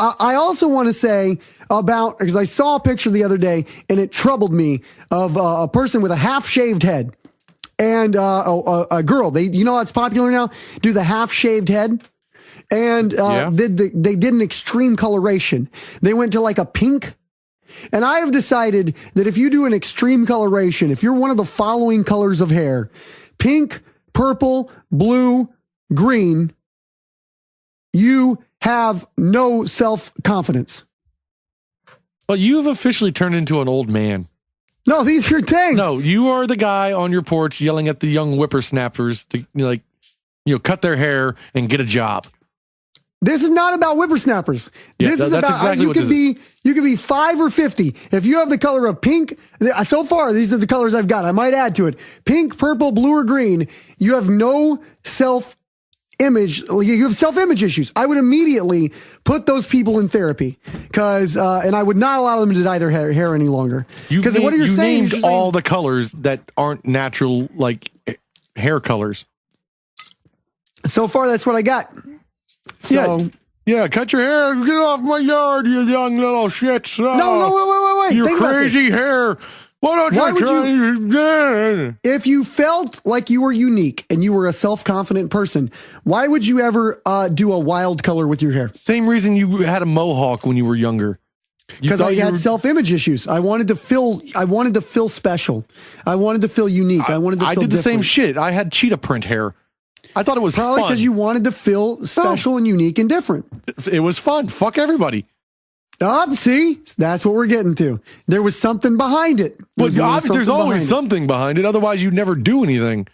I also want to say about, because I saw a picture the other day and it troubled me, of a person with a half-shaved head and a girl. You know it's popular now? Do the half-shaved head. And they did an extreme coloration. They went to like a pink. And I have decided that if you do an extreme coloration, if you're one of the following colors of hair, pink, purple, blue, green, you have no self-confidence. Well, you've officially turned into an old man. No, these are things. No, you are the guy on your porch yelling at the young whippersnappers to cut their hair and get a job. This is not about whippersnappers. Yeah, this is about exactly you can be 5 or 50. If you have the color of pink, so far these are the colors I've got. I might add to it. Pink, purple, blue, or green. You have no self-image. You have self-image issues. I would immediately put those people in therapy and I would not allow them to dye their hair any longer. Because what you're saying named all the colors that aren't natural, like hair colors. So far, that's what I got. So yeah, cut your hair. Get off my yard, you young little shits. No, wait. Your Think crazy hair. Why if you felt like you were unique and you were a self-confident person, why would you ever do a wild color with your hair? Same reason you had a mohawk when you were younger. Because I had self-image issues. I wanted to feel special. I wanted to feel unique. I wanted to feel different. The same shit. I had cheetah print hair. I thought it was probably because you wanted to feel special and unique and different. It was fun. Fuck everybody. See, that's what we're getting to. There was something behind it. There's always something behind it. Otherwise, you'd never do anything.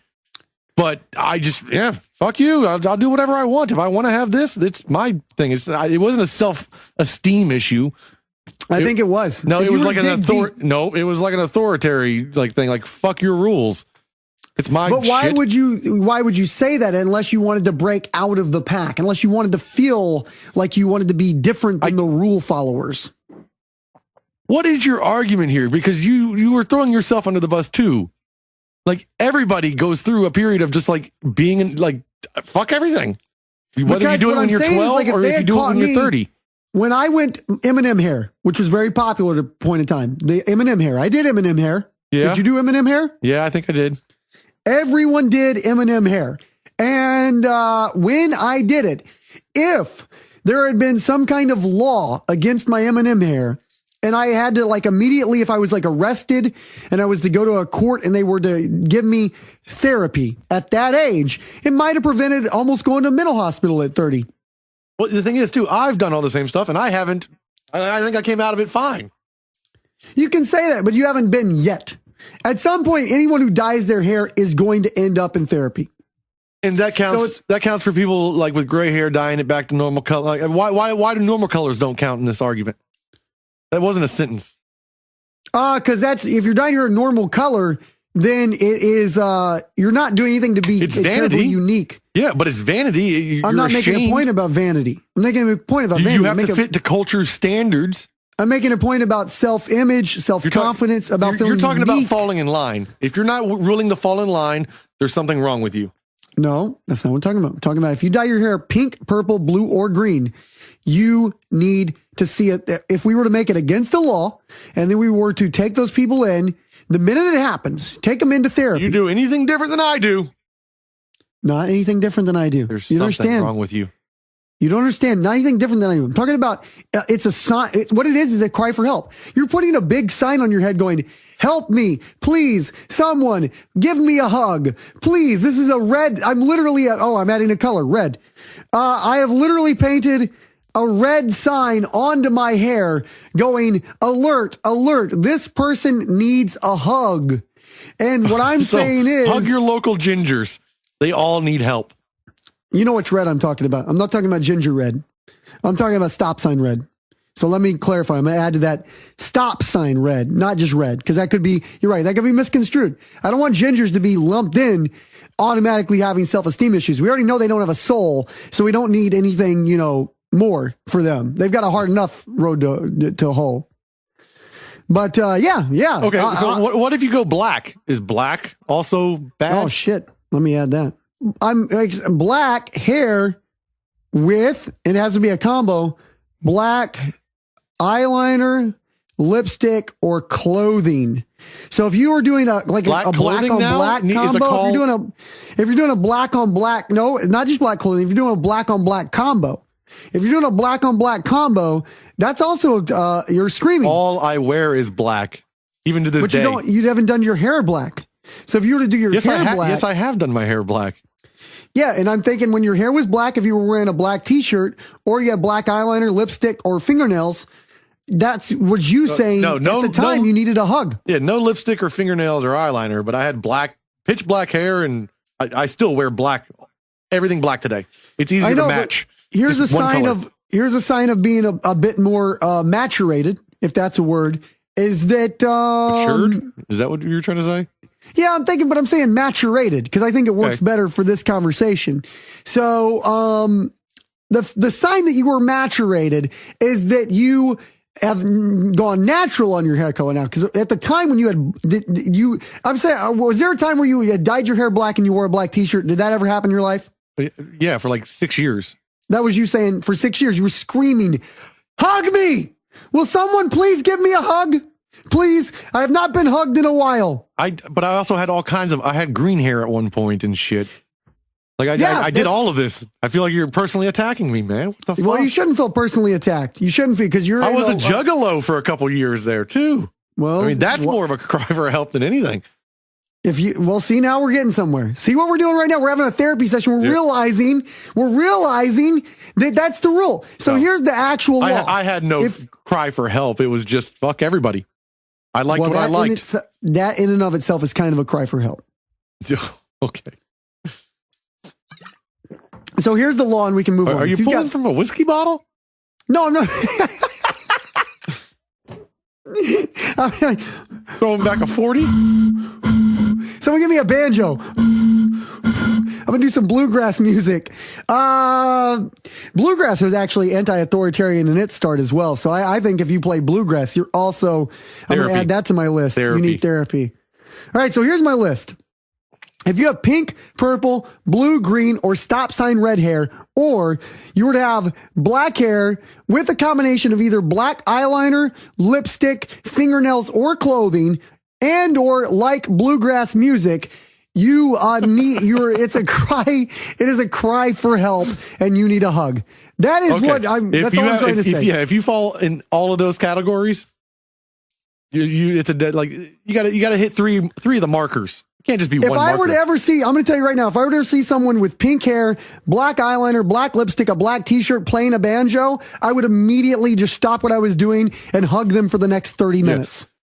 But I just, fuck you. I'll do whatever I want. If I want to have this, it's my thing. It wasn't a self-esteem issue. I think it was. No, it was like it was like an authoritarian thing. Like, fuck your rules. It's my But why would you say that unless you wanted to break out of the pack, unless you wanted to feel like you wanted to be different than the rule followers? What is your argument here? Because you were throwing yourself under the bus too. Like, everybody goes through a period of just like being fuck everything. Whether you do it when you're 12 or if you do it when you're 30. When I went Eminem hair, which was very popular at a point in time, the Eminem hair, I did Eminem hair. Yeah. Did you do Eminem hair? Yeah, I think I did. Everyone did Eminem hair. And when I did it, if there had been some kind of law against my Eminem hair, and I had to immediately, if I was arrested and I was to go to a court and they were to give me therapy at that age, it might have prevented almost going to a mental hospital at 30. Well, the thing is too, I've done all the same stuff and I haven't. I think I came out of it fine. You can say that, but you haven't been yet. At some point, anyone who dyes their hair is going to end up in therapy. And that counts. That counts for people with gray hair dyeing it back to normal color. Why do normal colors don't count in this argument? That wasn't a sentence. Because if you're dyeing your hair a normal color, then it is you're not doing anything to be terribly unique. Yeah, but it's vanity. I'm not making a point about vanity. I'm making a point about vanity. You have to fit to culture standards. I'm making a point about self-image, self-confidence, about feeling You're talking unique. about falling in line. If you're not willing to fall in line, there's something wrong with you. No, that's not what I'm talking about. I'm talking about if you dye your hair pink, purple, blue, or green, you need to see it. If we were to make it against the law, and then we were to take those people in, the minute it happens, take them into therapy. You do anything different than I do. Not anything different than I do. There's something wrong with you. You don't understand. Not anything different than I do. I'm talking about, it's a sign. What it is a cry for help. You're putting a big sign on your head going, help me, please, someone, give me a hug. Please, this is a red. I'm literally, I'm adding a color, red. I have literally painted a red sign onto my hair going, alert, alert, this person needs a hug. And what I'm saying is, hug your local gingers. They all need help. You know which red I'm talking about. I'm not talking about ginger red. I'm talking about stop sign red. So let me clarify. I'm going to add to that stop sign red, not just red, because that could be, you're right, that could be misconstrued. I don't want gingers to be lumped in automatically having self-esteem issues. We already know they don't have a soul, so we don't need anything, more for them. They've got a hard enough road to hoe. But yeah. Okay, so what if you go black? Is black also bad? Oh, shit. Let me add that. I'm black hair with, it has to be a combo, black eyeliner, lipstick, or clothing. So if you were doing a black on black combo, if you're doing a black on black, no, not just black clothing. If you're doing a black on black combo, if you're doing a black on black combo, that's also you're screaming. All I wear is black, even to this day. But you haven't done your hair black. So if you were to do your hair black, yes, I have done my hair black. Yeah, and I'm thinking when your hair was black, if you were wearing a black T-shirt or you had black eyeliner, lipstick, or fingernails, that's what you saying at the time you needed a hug. Yeah, no lipstick or fingernails or eyeliner, but I had pitch black hair, and I still wear black, everything black today. It's easier to match. Here's a sign of being a bit more maturated, if that's a word, is that matured? Is that what you're trying to say? Yeah, I'm thinking, but I'm saying maturated because I think it works better for this conversation. So the sign that you were maturated is that you have gone natural on your hair color now. Because at the time when I'm saying, was there a time where you had dyed your hair black and you wore a black T-shirt? Did that ever happen in your life? Yeah, for like 6 years. That was you saying for 6 years, you were screaming, hug me. Will someone please give me a hug? Please. I have not been hugged in a while. But I also had I had green hair at one point and shit. Like I did all of this. I feel like you're personally attacking me, man. What the fuck? Well, you shouldn't feel personally attacked. You shouldn't feel because I was a juggalo for a couple years there too. Well, I mean, that's more of a cry for help than anything. See, now we're getting somewhere. See what we're doing right now? We're having a therapy session. We're realizing that that's the rule. So here's the actual law. I had no cry for help. It was just fuck everybody. I liked what I liked. That in and of itself is kind of a cry for help. Okay. So here's the law, and we can move on. Are you pulling from a whiskey bottle? No, I'm not. Throwing back a 40? Someone give me a banjo. I'm going to do some bluegrass music. Bluegrass was actually anti-authoritarian in its start as well. So I think if you play bluegrass, you're also, I'm going to add that to my list. You need therapy. All right, so here's my list. If you have pink, purple, blue, green, or stop sign red hair, or you were to have black hair with a combination of either black eyeliner, lipstick, fingernails, or clothing, and or like bluegrass music, it's a cry. It is a cry for help, and you need a hug. That is that's all I'm trying to say. If you fall in all of those categories, it's a dead, like you got to hit three of the markers. Can't just be one marker. If I were to ever see, I'm going to tell you right now, if I were to see someone with pink hair, black eyeliner, black lipstick, a black T-shirt playing a banjo, I would immediately just stop what I was doing and hug them for the next 30 minutes.